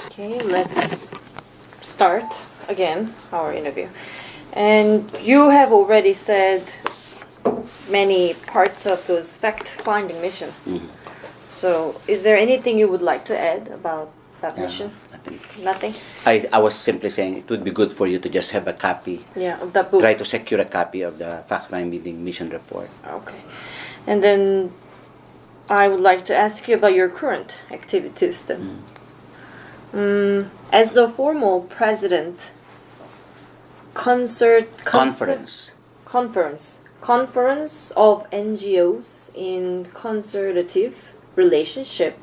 Okay, let's start again our interview. And you have already said many parts of those fact-finding mission. Mhm. So, is there anything you would like to add about that mission? I think Nothing? I was simply saying it would be good for you to just have a copy. Yeah, of that book. Try to secure a copy of the fact-finding mission report. Okay. And then I would like to ask you about your current activities then. As the formal president, conference of NGOs in consultative relationship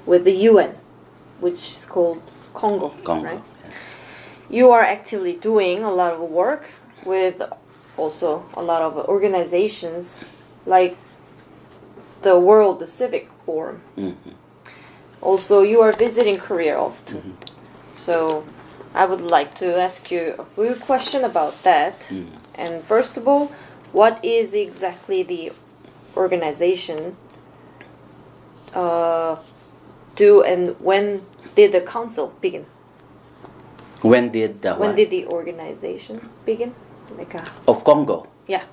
with the UN, which is called Congo, right? Yes. You are actively doing a lot of work with also a lot of organizations like the World Civic Forum. Mm-hmm. Also, you are visiting Korea often. So, I would like to ask you a few questions about that. And first of all, what is exactly the organization do, and when did the council begin? When did the organization begin? Of Congo? Yeah.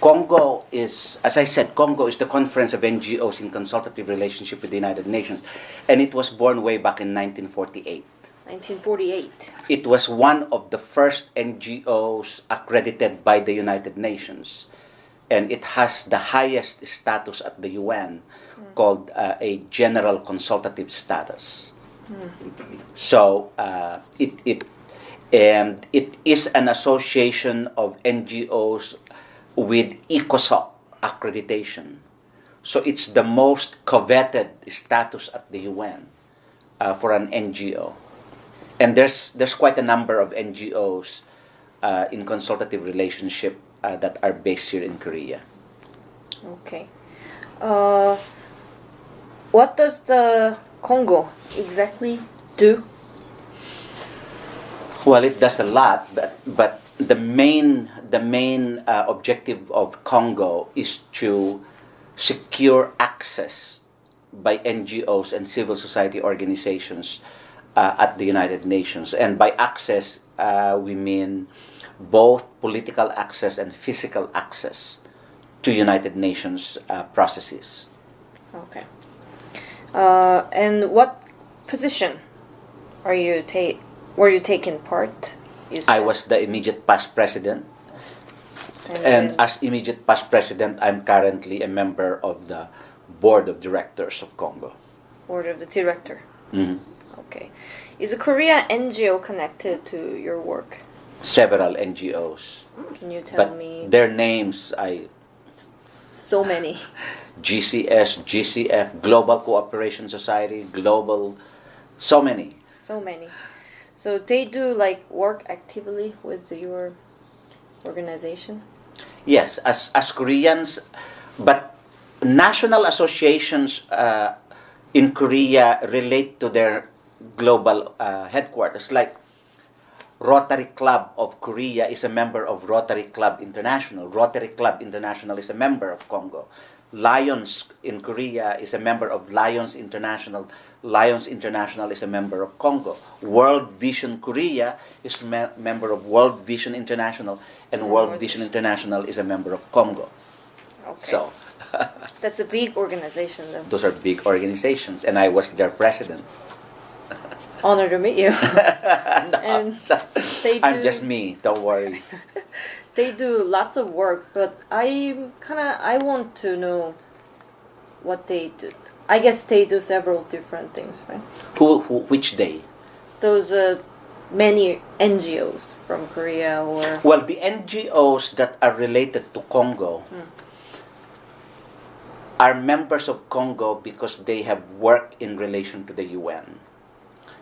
Congo is, as I said, Congo is the Conference of NGOs in Consultative Relationship with the United Nations, and it was born way back in 1948. 1948. It was one of the first NGOs accredited by the United Nations, and it has the highest status at the UN, called a general consultative status. So it is an association of NGOs with ECOSOC accreditation. So it's the most coveted status at the UN for an NGO. And there's quite a number of NGOs in consultative relationship that are based here in Korea. Okay. What does the Congo exactly do? Well, it does a lot, but the main objective of Congo is to secure access by NGOs and civil society organizations at the United Nations. And by access, we mean both political access and physical access to United Nations processes. Okay. And what position were you taking part? I was the immediate past president. And as immediate past president, I'm currently a member of the board of directors of Congo. Board of the director. Mm-hmm. Okay. Is a Korea NGO connected to your work? Several NGOs. Can you tell me? Their names, So many. GCS, GCF, Global Cooperation Society, Global, so many. So many. So they do work actively with your organization? Yes, as Koreans, but national associations in Korea relate to their global headquarters. Like Rotary Club of Korea is a member of Rotary Club International. Rotary Club International is a member of Congo. Lions in Korea is a member of Lions International. Lions International is a member of Congo. World Vision Korea is a member of World Vision International, and World Vision International is a member of Congo. Okay. So that's a big organization, though. those are big organizations, and I was their president. Honor to meet you. No, And I'm just me. Don't worry. They do lots of work, but I want to know what they do. I guess they do several different things, right? Which day? Those many NGOs from Korea or... Well, the NGOs that are related to Congo are members of Congo because they have worked in relation to the UN.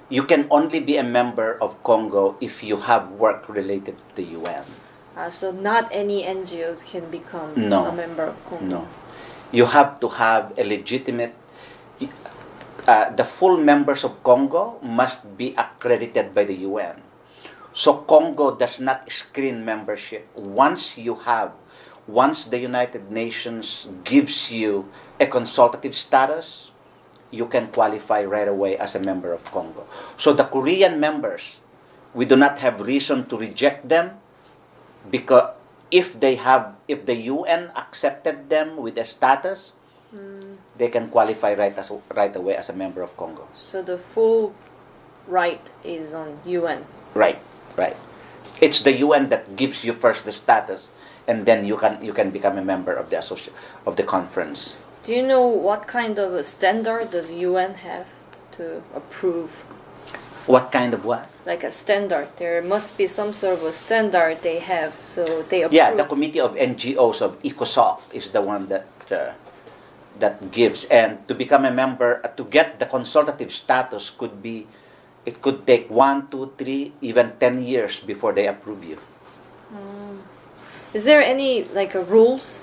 You can only be a member of Congo if you have work related to the UN. So not any NGOs can become a member of Congo? No. You have to have a legitimate... the full members of Congo must be accredited by the UN. So Congo does not screen membership. Once the United Nations gives you a consultative status, you can qualify right away as a member of Congo. So the Korean members, we do not have reason to reject them, because if the UN accepted them with a status, they can qualify right away as a member of Congo. So the full right is on UN. Right. It's the UN that gives you first the status, and then you can become a member of the conference. Do you know what kind of a standard does UN have to approve? What kind of what? Like a standard. There must be some sort of a standard they have, so they approve. Yeah, the Committee of NGOs of ECOSOC is the one that gives. And to become a member, to get the consultative status it could take 1, 2, 3, even 10 years before they approve you. Is there any rules,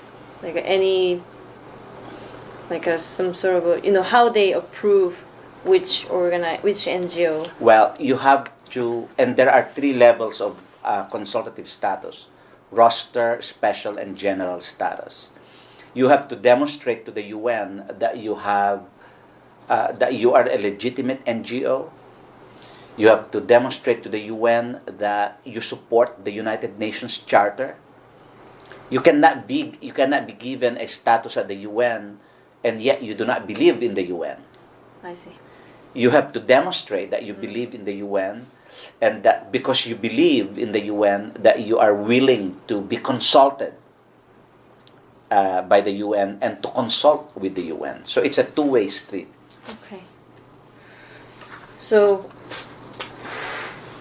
some sort of how they approve which NGO? Well, you have to, and there are 3 levels of consultative status: roster, special, and general status. You have to demonstrate to the UN that you are a legitimate NGO. You have to demonstrate to the UN that you support the United Nations Charter. You cannot be given a status at the UN and yet you do not believe in the UN. I see. You have to demonstrate that you believe in the UN, and that because you believe in the UN, that you are willing to be consulted by the UN and to consult with the UN. So it's a two-way street. Okay. So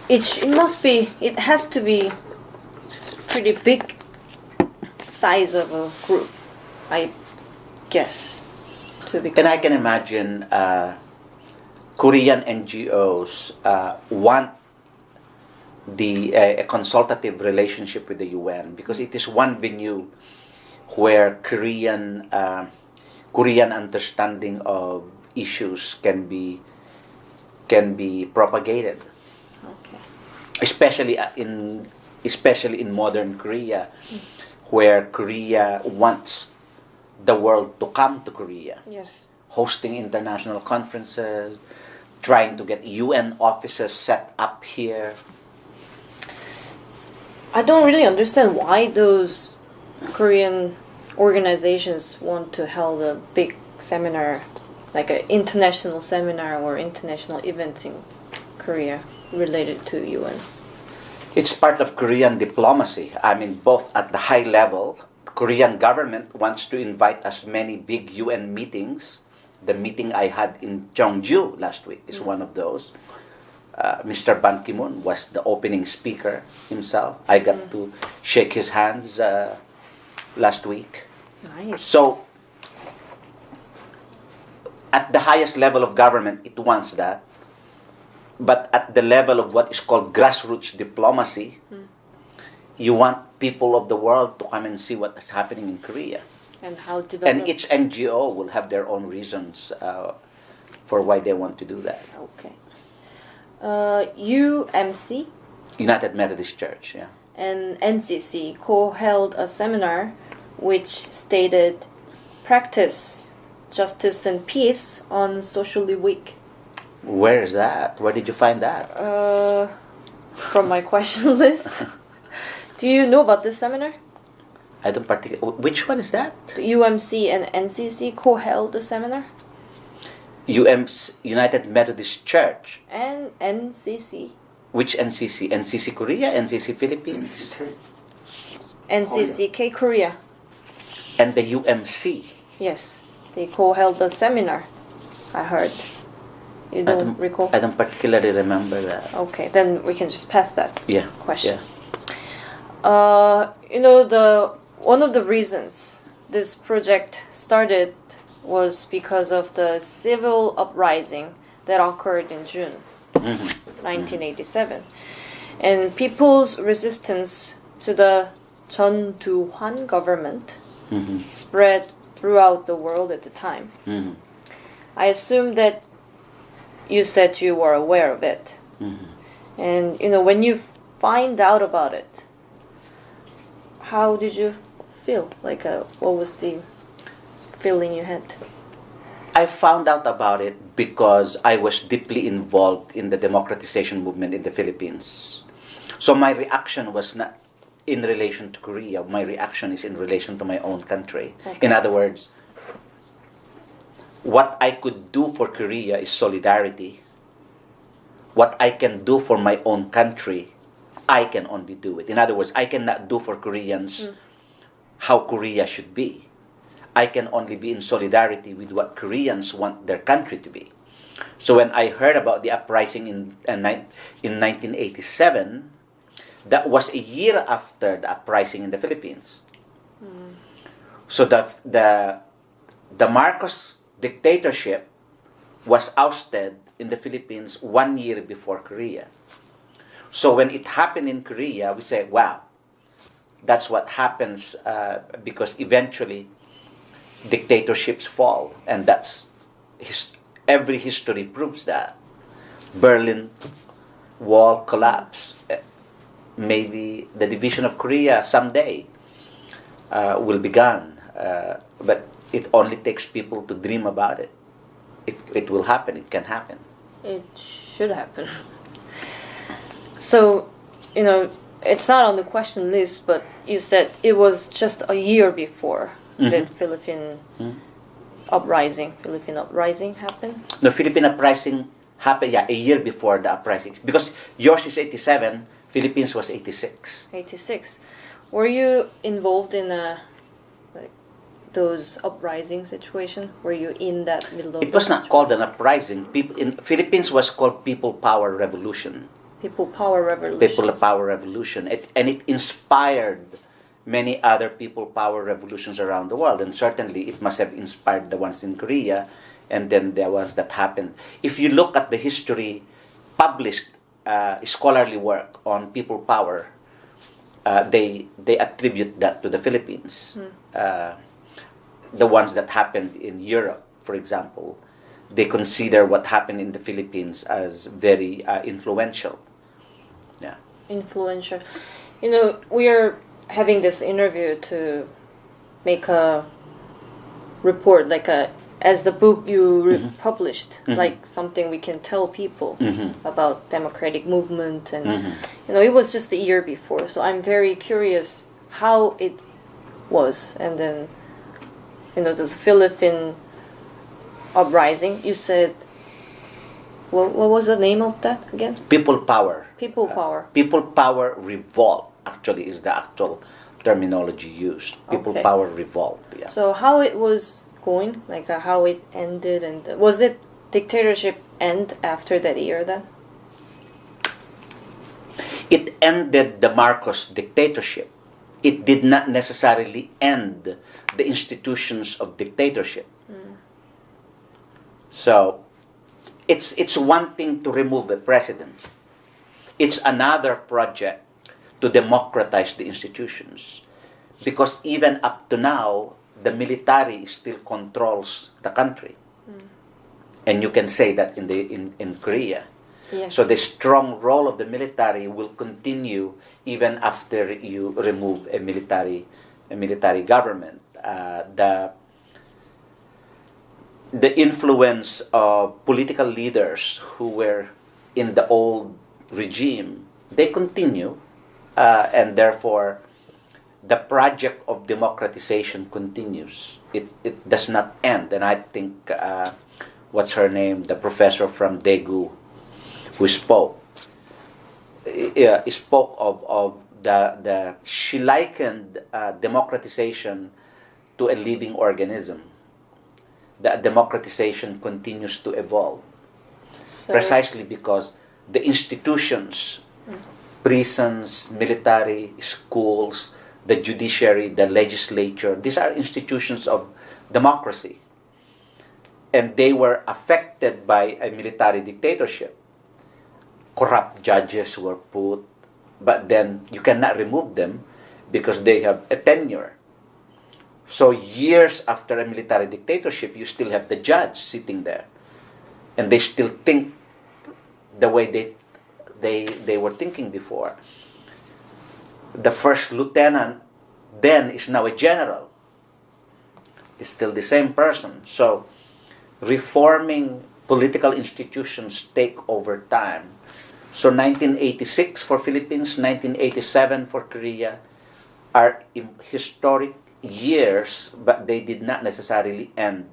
it has to be pretty big size of a group, I guess, to become. And I can imagine Korean NGOs want a consultative relationship with the UN, because it is one venue where Korean understanding of issues can be propagated. Okay. Especially in modern Korea, where Korea wants the world to come to Korea. Yes. Hosting international conferences, trying to get UN offices set up here. I don't really understand why those Korean organizations want to hold a big seminar, like an international seminar or international events in Korea related to UN. It's part of Korean diplomacy. I mean, both at the high level, the Korean government wants to invite as many big UN meetings. The meeting I had in Jeongju last week is one of those. Mr. Ban Ki-moon was the opening speaker himself. I got to shake his hands last week. Nice. So, at the highest level of government, it wants that. But at the level of what is called grassroots diplomacy, you want people of the world to come and see what is happening in Korea. And how developed. And each NGO will have their own reasons for why they want to do that. Okay. UMC United Methodist Church, yeah. and NCC co-held a seminar which stated practice justice and peace on Socially Weak. Where is that? Where did you find that? From my question list. Do you know about this seminar? I don't particularly. Which one is that? UMC and NCC co-held the seminar. United Methodist Church. And NCC. Which NCC? NCC Korea? NCC Philippines? NCCK Korea. And the UMC. Yes, they co-held the seminar. I heard. You don't recall? I don't particularly remember that. Okay, then we can just pass that question. Yeah. One of the reasons this project started was because of the civil uprising that occurred in June 1987. And people's resistance to the Chun Du-hwan government spread throughout the world at the time. I assume that you said you were aware of it. And, when you find out about it, how did you feel? What was the feeling you had? I found out about it because I was deeply involved in the democratization movement in the Philippines. So my reaction was not in relation to Korea. My reaction is in relation to my own country. Okay. In other words, what I could do for Korea is solidarity. What I can do for my own country, I can only do it. In other words, I cannot do for Koreans how Korea should be. I can only be in solidarity with what Koreans want their country to be. So when I heard about the uprising in 1987, that was a year after the uprising in the Philippines. So the Marcos dictatorship was ousted in the Philippines 1 year before Korea. So when it happened in Korea, we say, wow, that's what happens because eventually dictatorships fall, and that's every history proves that. Berlin Wall collapse. Maybe the division of Korea someday will be gone, but it only takes people to dream about it. It will happen. It can happen. It should happen. So, it's not on the question list, but you said it was just a year before the Philippine uprising happened. The Philippine uprising happened, a year before the uprising. Because yours is 87, Philippines was 86. 86. Were you involved in those uprising situation? Were you in that middle of it? It was not called an uprising. In Philippines was called People Power Revolution. People Power Revolution. People Power Revolution. And it inspired many other people power revolutions around the world, and certainly it must have inspired the ones in Korea and then the ones that happened. If you look at the history, published scholarly work on people power, they attribute that to the Philippines. The ones that happened in Europe, for example, they consider what happened in the Philippines as very influential. Yeah. Influential. We are having this interview to make a report, as the book you published, like something we can tell people about democratic movement, and it was just a year before, so I'm very curious how it was. And then this Philippine uprising, you said, what was the name of that again? People Power. People Power. People Power Revolt actually is the actual terminology used. People Okay. Power Revolt. Yeah. So how it was going, how it ended, and was it dictatorship end after that year then? It ended the Marcos dictatorship. It did not necessarily end the institutions of dictatorship. So it's one thing to remove a president. It's another project to democratize the institutions. Because even up to now, the military still controls the country. And you can say that in Korea. Yes. So the strong role of the military will continue even after you remove a military government. The influence of political leaders who were in the old regime, they continue, and therefore the project of democratization continues. It does not end. And I think what's her name, the professor from Daegu, who spoke of she likened democratization to a living organism. The democratization continues to evolve, precisely because the institutions, prisons, military, schools, the judiciary, the legislature, these are institutions of democracy. And they were affected by a military dictatorship. Corrupt judges were put, but then you cannot remove them because they have a tenure. So years after a military dictatorship, you still have the judge sitting there, and they still think the way they were thinking before. The first lieutenant then is now a general. It's still the same person. So reforming political institutions take over time. So 1986 for Philippines, 1987 for Korea are historic years, but they did not necessarily end.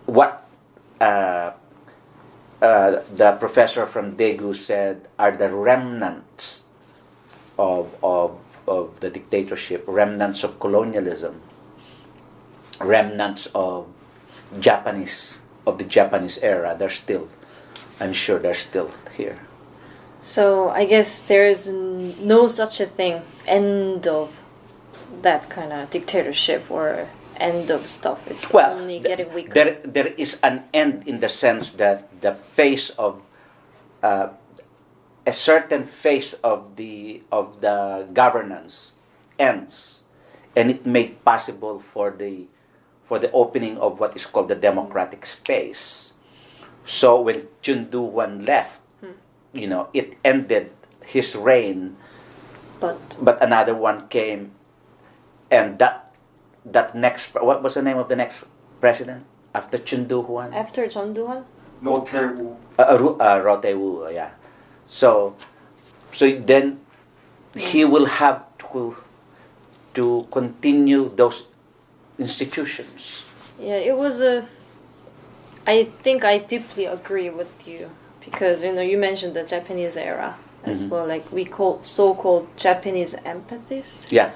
What the professor from Daegu said are the remnants of the dictatorship, remnants of colonialism, remnants of the Japanese era. I'm sure they're still here. So I guess there is no such a thing, end of that kind of dictatorship or end of stuff. It's only getting weaker. There is an end in the sense that the phase of a certain phase of the governance ends, and it made possible for the opening of what is called the democratic space. So when Chundu-Wan left, it ended his reign, but another one came, and that next, what was the name of the next president after Chundu-Wan? After Chundu-Wan? Rote-Wu, yeah. So then he will have to continue those institutions. Yeah, it was I think I deeply agree with you because you mentioned the Japanese era as well. Like we call so-called Japanese empathists. Yeah.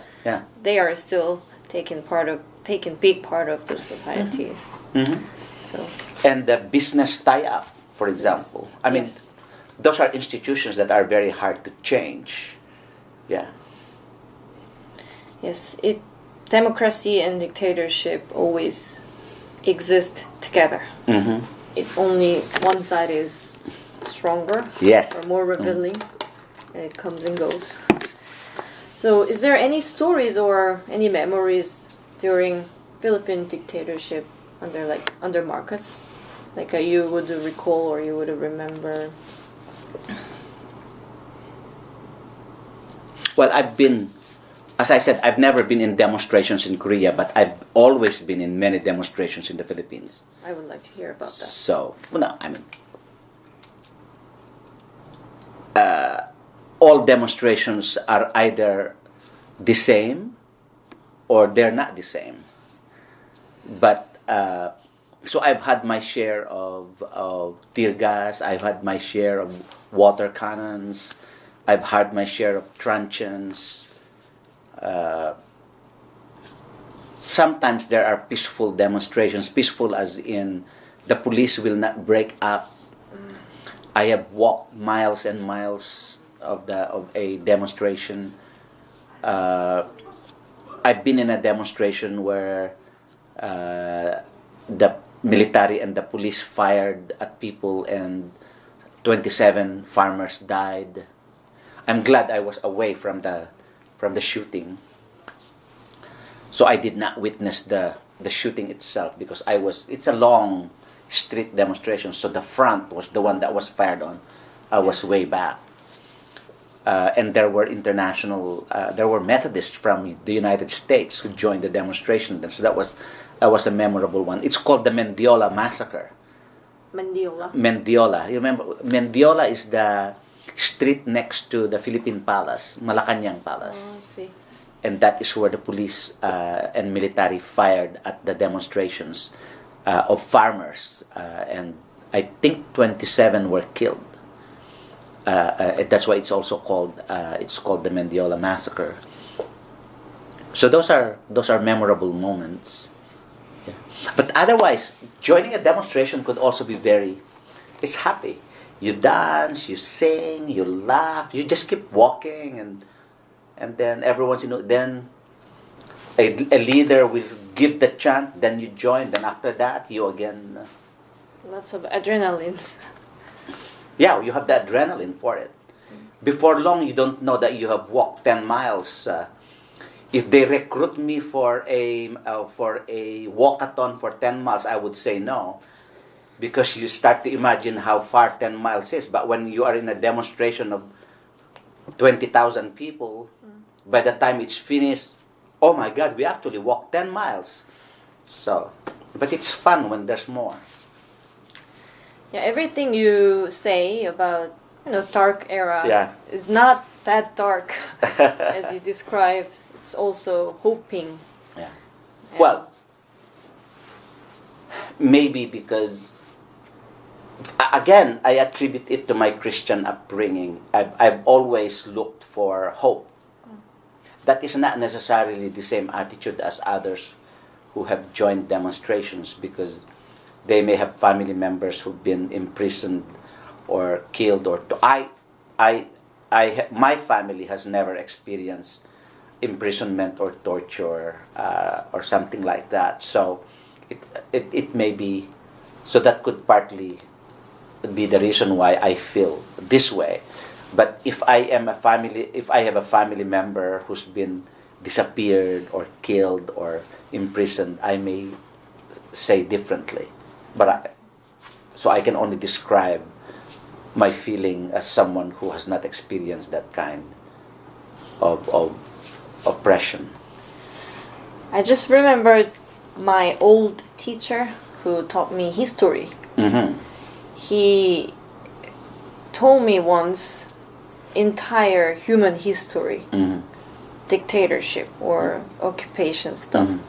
They are still taking big part of the society. So. And the business tie-up, for example. Yes. I mean, those are institutions that are very hard to change. Yeah. Yes, democracy and dictatorship always exist together. If only one side is stronger, yes, or more revealing, and it comes and goes. So, is there any stories or any memories during Philippine dictatorship under Marcos, like you would recall or you would remember? Well, as I said, I've never been in demonstrations in Korea, but I've always been in many demonstrations in the Philippines. I would like to hear about that. So, all demonstrations are either the same or they're not the same. But, so I've had my share of tear gas, I've had my share of water cannons, I've had my share of truncheons. Sometimes there are peaceful demonstrations, peaceful as in the police will not break up. I have walked miles and miles of a demonstration. I've been in a demonstration where the military and the police fired at people and 27 farmers died. I'm glad I was away from the shooting. So I did not witness the shooting itself because it's a long street demonstration, so the front was the one that was fired on. I was way back. And there were there were Methodists from the United States who joined the demonstration. So that was a memorable one. It's called the Mendiola Massacre. Mendiola. You remember, Mendiola is the street next to the Philippine Palace, Malacanang Palace. Oh, I see. And that is where the police and military fired at the demonstrations of farmers. And I think 27 were killed. That's why it's also called the Mendiola Massacre. So those are memorable moments. Yeah. But otherwise, joining a demonstration could also be it's happy. You dance, you sing, you laugh, you just keep walking, and then every once in a while, then a leader will give the chant, then you join, then after that, you again... Lots of adrenalines. Yeah, you have the adrenaline for it. Before long, you don't know that you have walked 10 miles. If they recruit me for a walkathon for 10 miles, I would say no. Because you start to imagine how far 10 miles is. But when you are in a demonstration of 20,000 people, by the time it's finished, oh my God, we actually walked 10 miles. So But it's fun when there's more. Yeah, everything you say about dark era Yeah. is not that dark as you described. It's also hoping. Yeah. And Well, maybe because, again, I attribute it to my Christian upbringing. I've always looked for hope. That is not necessarily the same attitude as others who have joined demonstrations, because they may have family members who've been imprisoned or killed my family has never experienced imprisonment or torture or something like that. So it may be, so that could partly be the reason why I feel this way. But if I have a family member who's been disappeared or killed or imprisoned, I may say differently. So I can only describe my feeling as someone who has not experienced that kind of oppression. I just remembered my old teacher who taught me history. Mm-hmm. He told me once entire human history, Mm-hmm. dictatorship or occupation stuff. Mm-hmm.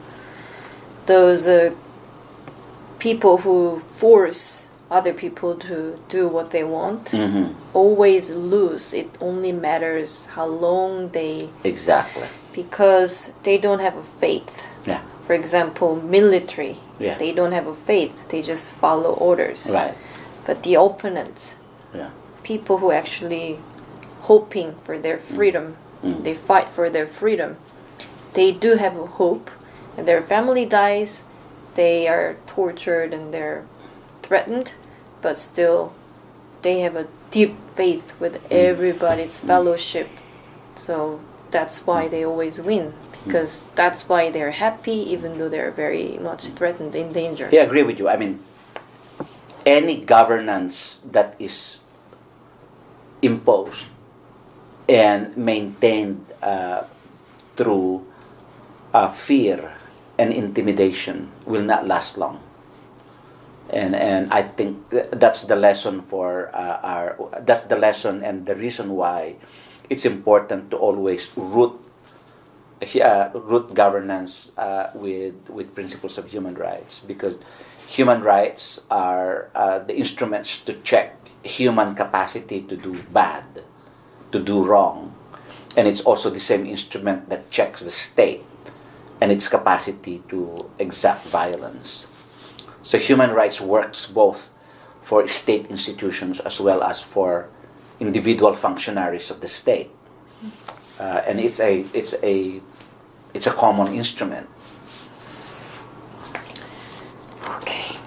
Those people who force other people to do what they want Mm-hmm. always lose. It only matters how long they, Exactly. because they don't have a faith. Yeah. For example, military, Yeah. they don't have a faith. They just follow orders. Right. But the opponents, Yeah. people who actually hoping for their freedom, Mm. they fight for their freedom, they do have a hope, and their family dies, they are tortured and they're threatened, but still they have a deep faith with everybody. It's fellowship. So that's why they always win, because that's why they're happy even though they're very much threatened, in danger. Yeah, I agree with you. I mean, any governance that is imposed and maintained through fear and intimidation will not last long. And I think that's the lesson for that's the lesson and the reason why it's important to always root governance with principles of human rights, because human rights are the instruments to check human capacity to do bad, to do wrong, and it's also the same instrument that checks the state and its capacity to exact violence. So human rights works both for state institutions as well as for individual functionaries of the state, and it's a common instrument. Okay.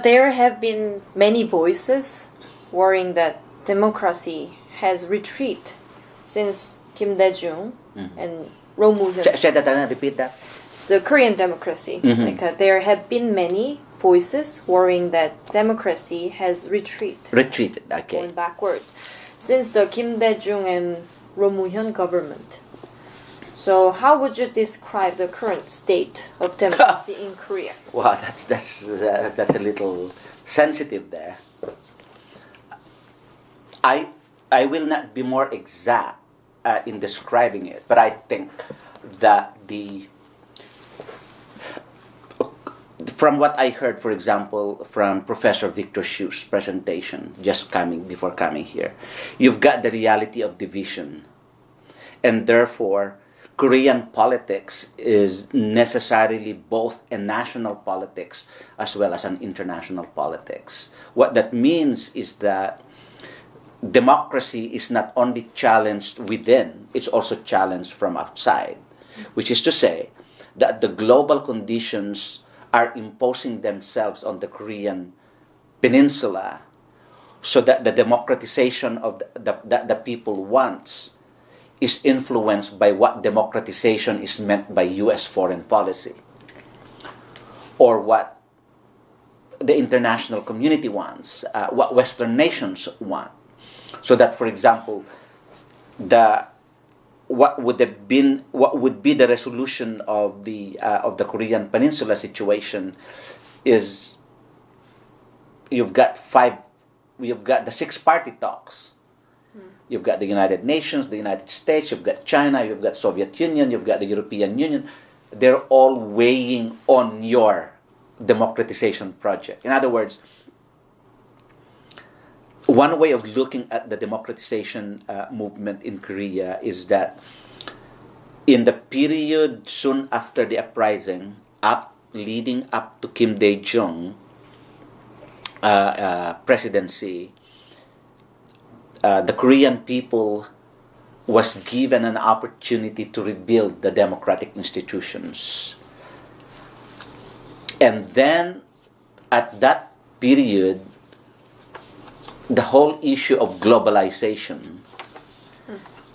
There have been many voices worrying that democracy has retreated since Kim Dae-jung and Roh Moo-hyun. Say that again, repeat that. The Korean democracy. There have been many voices worrying that democracy has Retreated, okay. going backward since the Kim Dae-jung and Roh Moo-hyun government. So how would you describe the current state of democracy in Korea? Wow, that's a little sensitive there. I will not be more exact in describing it, but I think that from what I heard, for example, from Professor Victor Hsu's presentation before coming here, you've got the reality of division, and therefore Korean politics is necessarily both a national politics as well as an international politics. What that means is that democracy is not only challenged within, it's also challenged from outside, which is to say that the global conditions are imposing themselves on the Korean peninsula, so that the democratization of the people wants is influenced by what democratization is meant by U.S. foreign policy, or what the international community wants, what Western nations want. So that, for example, the what would be the resolution of the Korean Peninsula situation is you've got the six-party talks. You've got the United Nations, the United States, you've got China, you've got Soviet Union, you've got the European Union. They're all weighing on your democratization project. In other words, one way of looking at the democratization movement in Korea is that in the period soon after the uprising, leading up to Kim Dae-jung presidency, the Korean people was given an opportunity to rebuild the democratic institutions. And then, at that period, the whole issue of globalization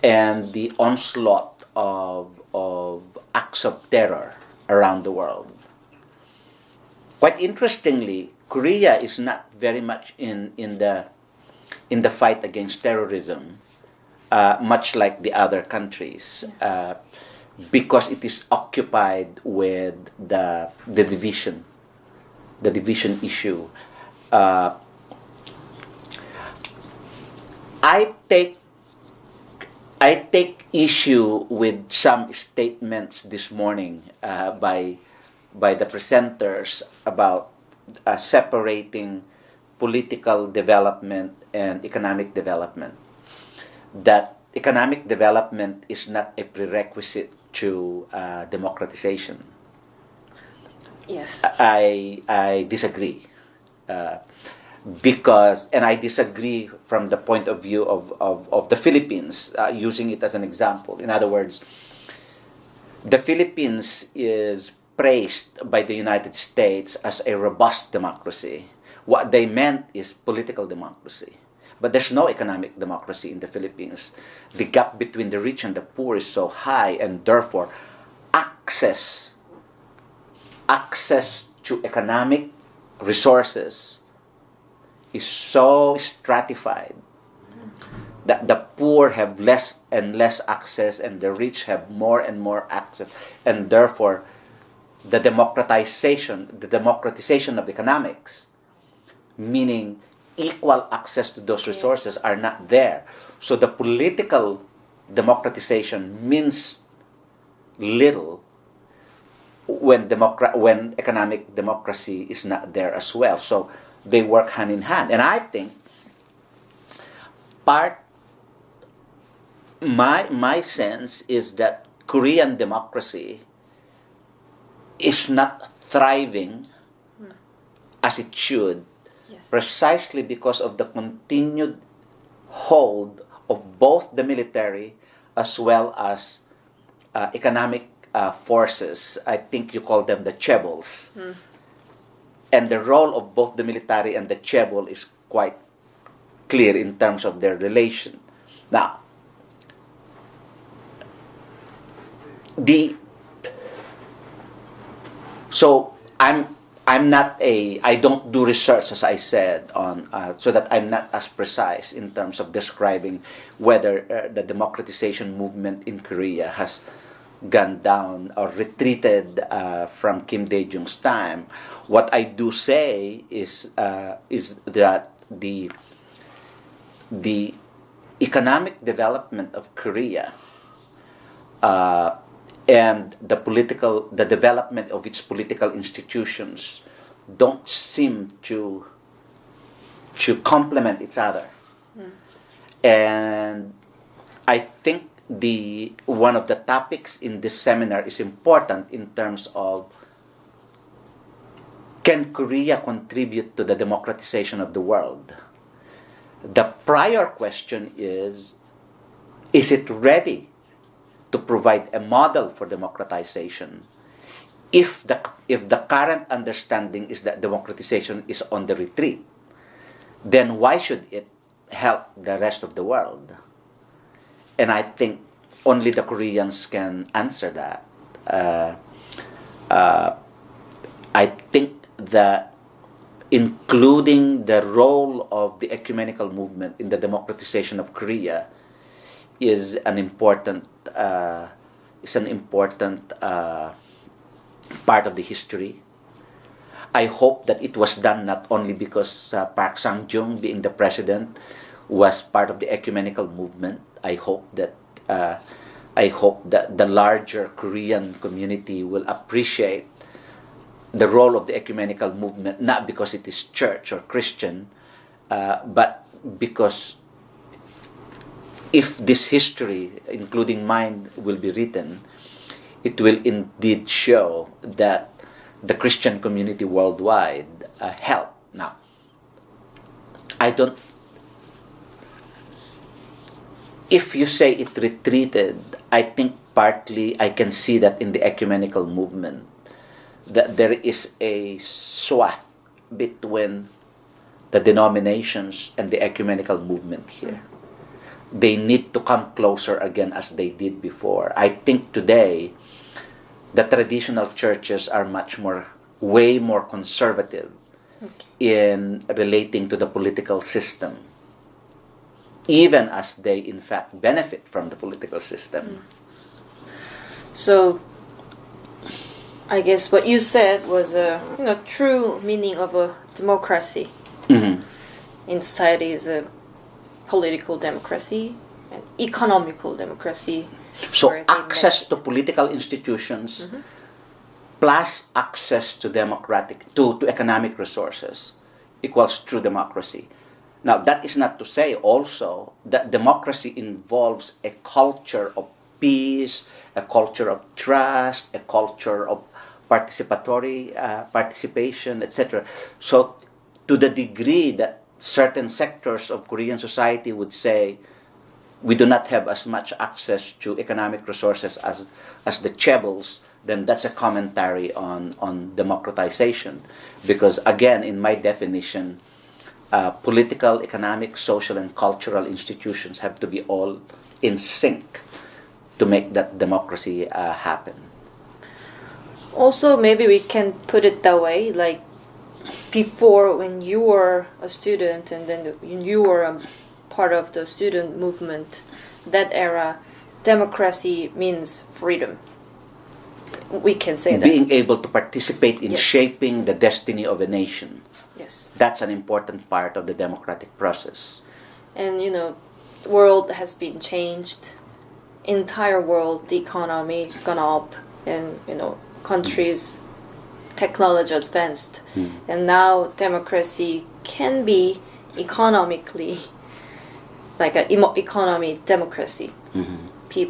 and the onslaught of acts of terror around the world. Quite interestingly, Korea is not very much in the fight against terrorism, much like the other countries, because it is occupied with the division issue. I take issue with some statements this morning by the presenters about separating political development and economic development. That economic development is not a prerequisite to democratization. Yes. I disagree. And I disagree from the point of view of the Philippines, using it as an example. In other words, the Philippines is praised by the United States as a robust democracy. What they meant is political democracy. But there's no economic democracy in the Philippines. The gap between the rich and the poor is so high, and therefore access to economic resources is so stratified that the poor have less and less access and the rich have more and more access, and therefore the democratization of economics, meaning equal access to those resources, are not there. So the political democratization means little when economic democracy is not there as well. So they work hand in hand. And I think my sense is that Korean democracy is not thriving as it should, precisely because of the continued hold of both the military as well as economic forces. I think you call them the chaebols. And the role of both the military and the chaebol is quite clear in terms of their relation. Now, I don't do research, as I said, so that I'm not as precise in terms of describing whether the democratization movement in Korea has gone down or retreated from Kim Dae-jung's time. What I do say is that the economic development of Korea and the development of its political institutions don't seem to complement each other. And I think one of the topics in this seminar is important in terms of, can Korea contribute to the democratization of the world? The prior question is it ready to provide a model for democratization? If the current understanding is that democratization is on the retreat, then why should it help the rest of the world? And I think only the Koreans can answer that. I think that including the role of the ecumenical movement in the democratization of Korea is an important part of the history. I hope that it was done not only because Park Sang-jung, being the president, was part of the ecumenical movement. I hope that the larger Korean community will appreciate the role of the ecumenical movement, not because it is church or Christian, but because if this history, including mine, will be written, it will indeed show that the Christian community worldwide helped. Now, if you say it retreated, I think partly I can see that in the ecumenical movement, that there is a swath between the denominations and the ecumenical movement here. They need to come closer again as they did before. I think today, the traditional churches are way more conservative in relating to the political system, even as they in fact benefit from the political system. So, I guess what you said was a true meaning of a democracy. In society is a political democracy and economical democracy. So access to political institutions plus access to economic resources equals true democracy. Now, that is not to say also that democracy involves a culture of peace, a culture of trust, a culture of participatory participation, etc. So, to the degree that certain sectors of Korean society would say, we do not have as much access to economic resources as the chaebols, then that's a commentary on democratization. Because again, in my definition, political, economic, social, and cultural institutions have to be all in sync to make that democracy happen. Also, maybe we can put it that way, like before when you were a student and then you were a part of the student movement, that era, democracy means freedom. We can say that. Being able to participate in shaping the destiny of a nation. Yes. That's an important part of the democratic process. And, the world has been changed. Entire world, the economy gone up, and, countries, technology advanced. And now democracy can be economically like an economy democracy.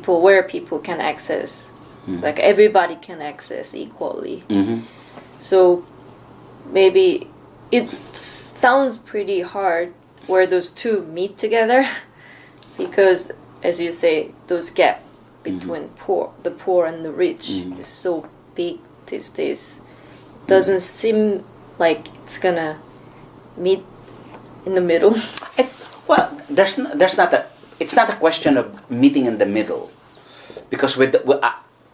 Where people can access, like everybody can access equally. So maybe it sounds pretty hard where those two meet together, because as you say, those gap between the poor and the rich is so big these days. Doesn't seem like it's gonna meet in the middle. Well, it's not a question of meeting in the middle, because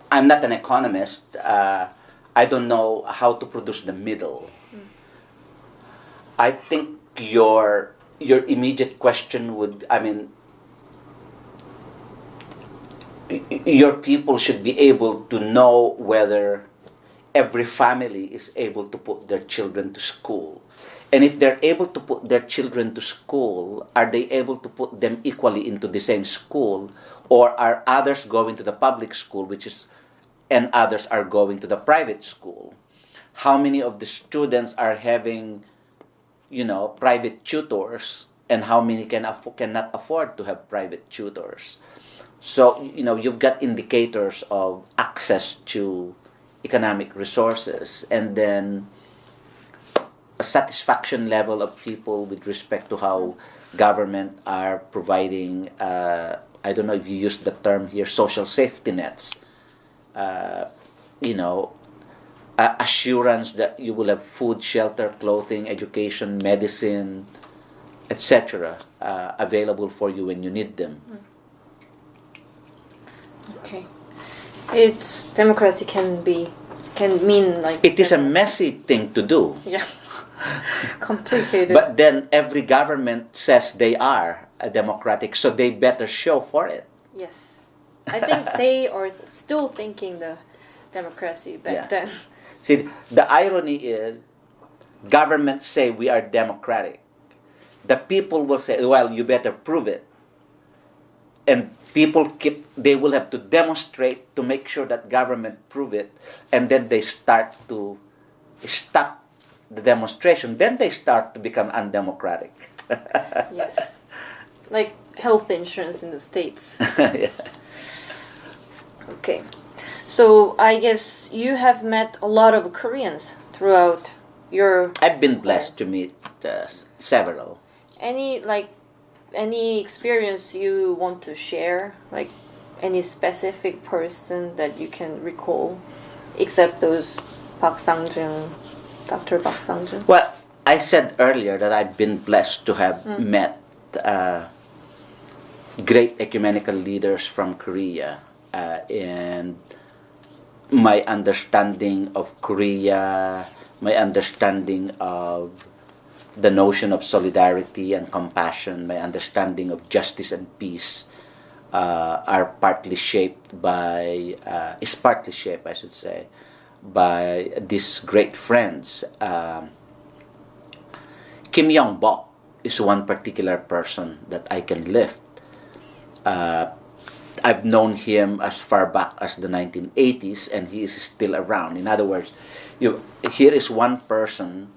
I'm not an economist. I don't know how to produce the middle. I think your immediate question your people should be able to know whether every family is able to put their children to school. And if they're able to put their children to school, are they able to put them equally into the same school? Or are others going to the public school, and others are going to the private school? How many of the students are having, private tutors, and how many cannot afford to have private tutors? So, you've got indicators of access to economic resources, and then a satisfaction level of people with respect to how government are providing, I don't know if you use the term here, social safety nets. Assurance that you will have food, shelter, clothing, education, medicine, etc. Available for you when you need them. Okay. Democracy can mean like... It is a messy thing to do. Yeah. Complicated. But then every government says they are a democratic, so they better show for it. Yes. I think they are still thinking the democracy back Yeah. then. See, the irony is, governments say we are democratic. The people will say, well, you better prove it. And they will have to demonstrate to make sure that government prove it. And then they start to stop the demonstration. Then they start to become undemocratic. Yes. Like health insurance in the States. Yeah. Okay. So I guess you have met a lot of Koreans throughout your... I've been blessed to meet several. Any experience you want to share? Like any specific person that you can recall? Except those Park Sang-jun, Dr. Park Sang-jun? Well, I said earlier that I've been blessed to have met great ecumenical leaders from Korea. And my understanding of Korea, my understanding of the notion of solidarity and compassion, my understanding of justice and peace is partly shaped, I should say, by these great friends. Kim Yong-bok is one particular person that I can lift. I've known him as far back as the 1980s, and he is still around. In other words, here is one person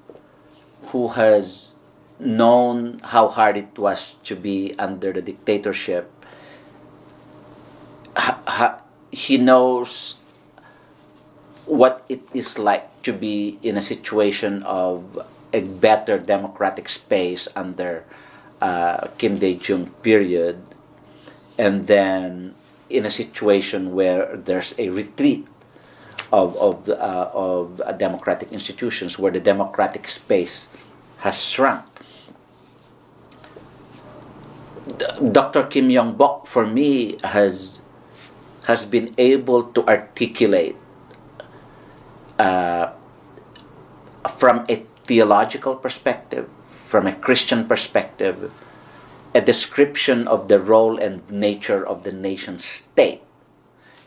who has known how hard it was to be under the dictatorship. He knows what it is like to be in a situation of a better democratic space under Kim Dae-jung period, and then in a situation where there's a retreat of democratic institutions, where the democratic space has shrunk. Dr. Kim Yong-bok, for me, has been able to articulate from a theological perspective, from a Christian perspective, a description of the role and nature of the nation state.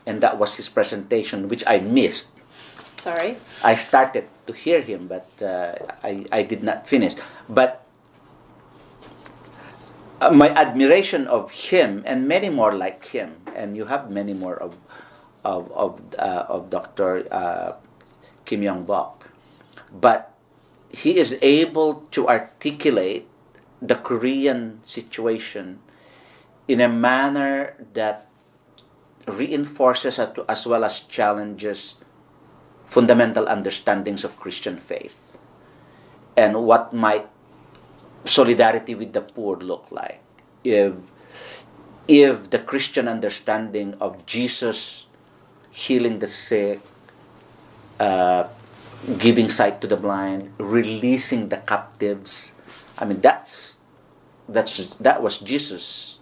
And that was his presentation, which I missed. Sorry? I started to hear him, but I did not finish. But my admiration of him, and many more like him, and you have many more of Dr. Kim Yong-bok, but he is able to articulate the Korean situation in a manner that reinforces as well as challenges fundamental understandings of Christian faith and what might solidarity with the poor look like if the Christian understanding of Jesus healing the sick, giving sight to the blind, releasing the captives. I mean, that was Jesus'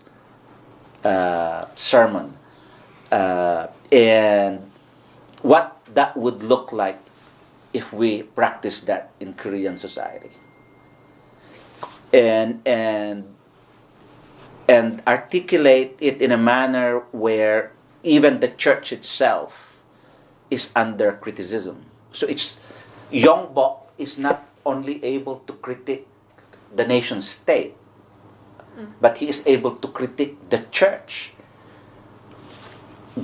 sermon, and what that would look like if we practice that in Korean society, and articulate it in a manner where even the church itself is under criticism. So Yong-bok is not only able to critique the nation state, but he is able to critique the church,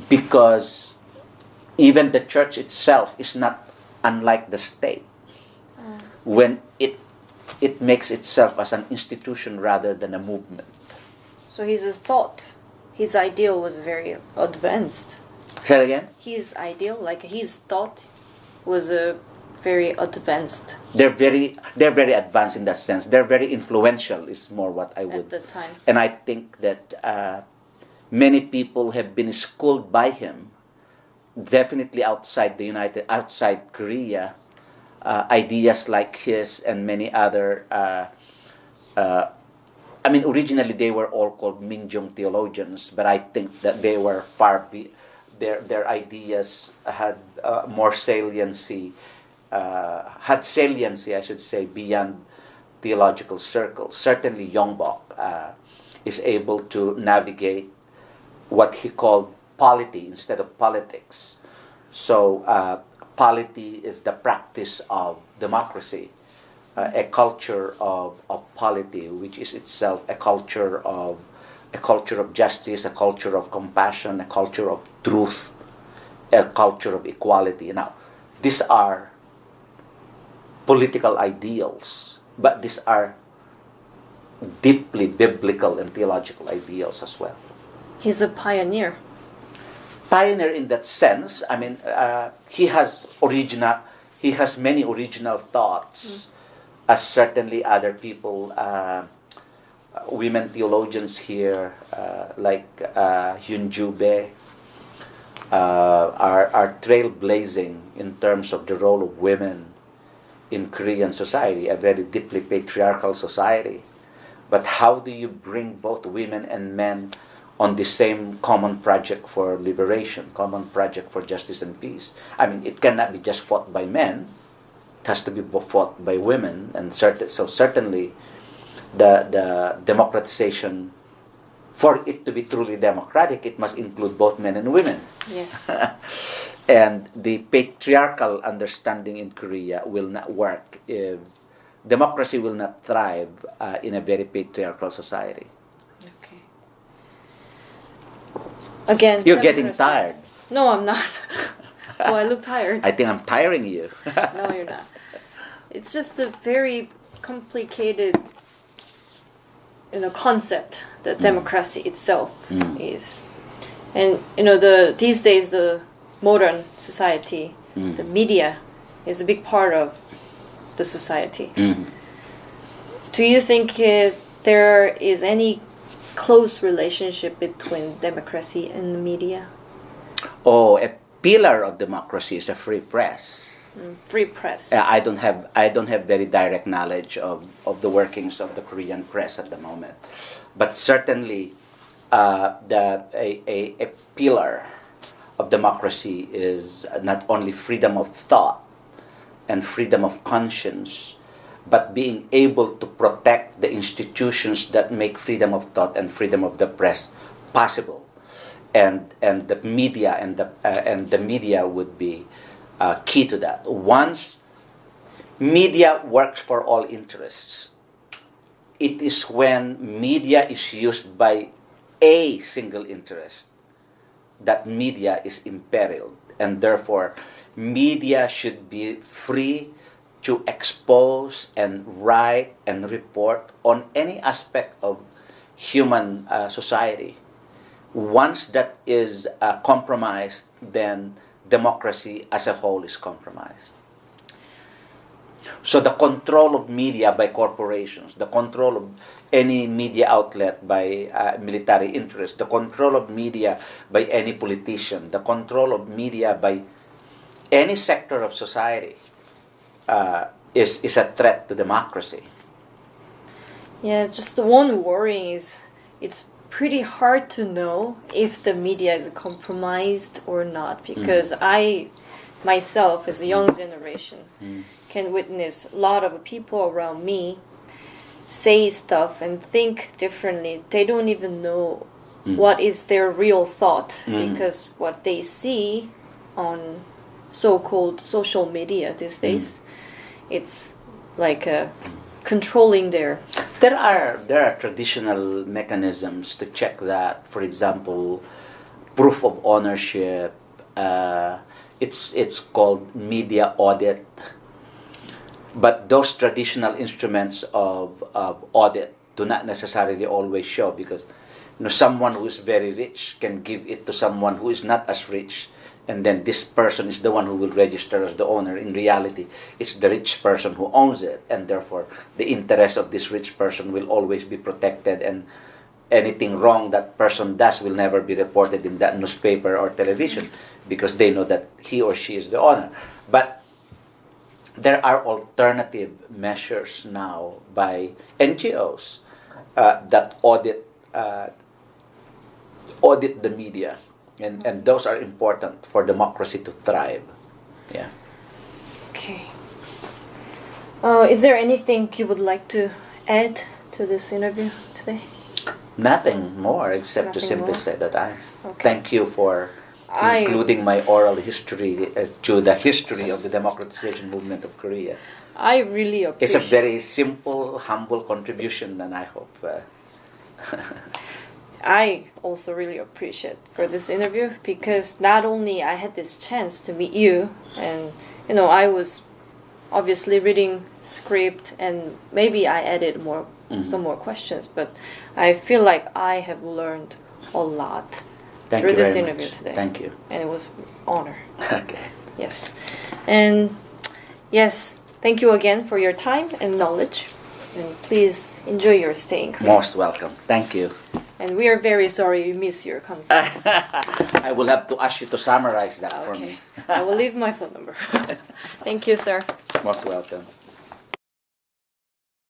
because even the church itself is not unlike the state when it makes itself as an institution rather than a movement. So his ideal was very advanced. Say that again? His ideal, like his thought, was very advanced. They're very advanced in that sense. They're very influential is more what I would. At the time. And I think that many people have been schooled by him, definitely outside Korea, ideas like his and many other. Originally they were all called Minjung theologians, but I think that they were their ideas had more saliency, I should say, beyond theological circles. Certainly Yong-bok is able to navigate what he called polity instead of politics. So polity is the practice of democracy, a culture of polity, which is itself a culture of justice, a culture of compassion, a culture of truth, a culture of equality. Now, these are political ideals, but these are deeply biblical and theological ideals as well. He's a pioneer. Pioneer in that sense. I mean, he has many original thoughts, as certainly other people, women theologians here, like Hyun Jube, are trailblazing in terms of the role of women in Korean society, a very deeply patriarchal society. But how do you bring both women and men on the same common project for liberation, common project for justice and peace? I mean, it cannot be just fought by men. It has to be fought by women. And certainly the democratization, for it to be truly democratic, it must include both men and women. Yes. And the patriarchal understanding in Korea will not work if democracy will not thrive in a very patriarchal society. Okay. Again, You're getting tired. No, I'm not. Oh, I look tired. I think I'm tiring you. No, you're not. It's just a very complicated, concept that democracy itself is, and these days the modern society, the media, is a big part of the society. Do you think there is any close relationship between democracy and the media? Oh, a pillar of democracy is a free press. Free press. I don't have very direct knowledge of the workings of the Korean press at the moment, but certainly a pillar of democracy is not only freedom of thought and freedom of conscience, but being able to protect the institutions that make freedom of thought and freedom of the press possible, and the media and the media would be key to that. Once media works for all interests, it is when media is used by a single interest that media is imperiled, and therefore media should be free to expose and write and report on any aspect of human society. Once that is compromised, then democracy as a whole is compromised. So the control of media by corporations, the control of any media outlet by military interests, the control of media by any politician, the control of media by any sector of society is a threat to democracy. Yeah, just the one worry is it's pretty hard to know if the media is compromised or not, because I myself, as a young generation, can witness a lot of people around me say stuff and think differently. They don't even know what is their real thought, because what they see on so-called social media these days, it's like controlling their... There are traditional mechanisms to check that. For example, proof of ownership. It's called media audit. But those traditional instruments of audit do not necessarily always show, because someone who is very rich can give it to someone who is not as rich, and then this person is the one who will register as the owner. In reality, it's the rich person who owns it, and therefore the interest of this rich person will always be protected, and anything wrong that person does will never be reported in that newspaper or television, because they know that he or she is the owner. But there are alternative measures now by NGOs that audit the media, and those are important for democracy to thrive. Yeah. Okay. Is there anything you would like to add to this interview today? Nothing more except to Nothing simply more? say that I Okay. thank you for including my oral history to the history of the democratization movement of Korea. I really It's a appreciate. very simple, humble contribution, and I hope. I also really appreciate for this interview because not only I had this chance to meet you, and I was obviously reading script and maybe I added some more questions, but I feel like I have learned a lot Thank through you this very interview much. today. Thank you. And it was honor. Okay. Yes. And yes, thank you again for your time and knowledge. And please enjoy your stay in Korea. Most welcome. Thank you. And we are very sorry you missed your conference. I will have to ask you to summarize that for Okay. me. I will leave my phone number. Thank you, sir. Most welcome.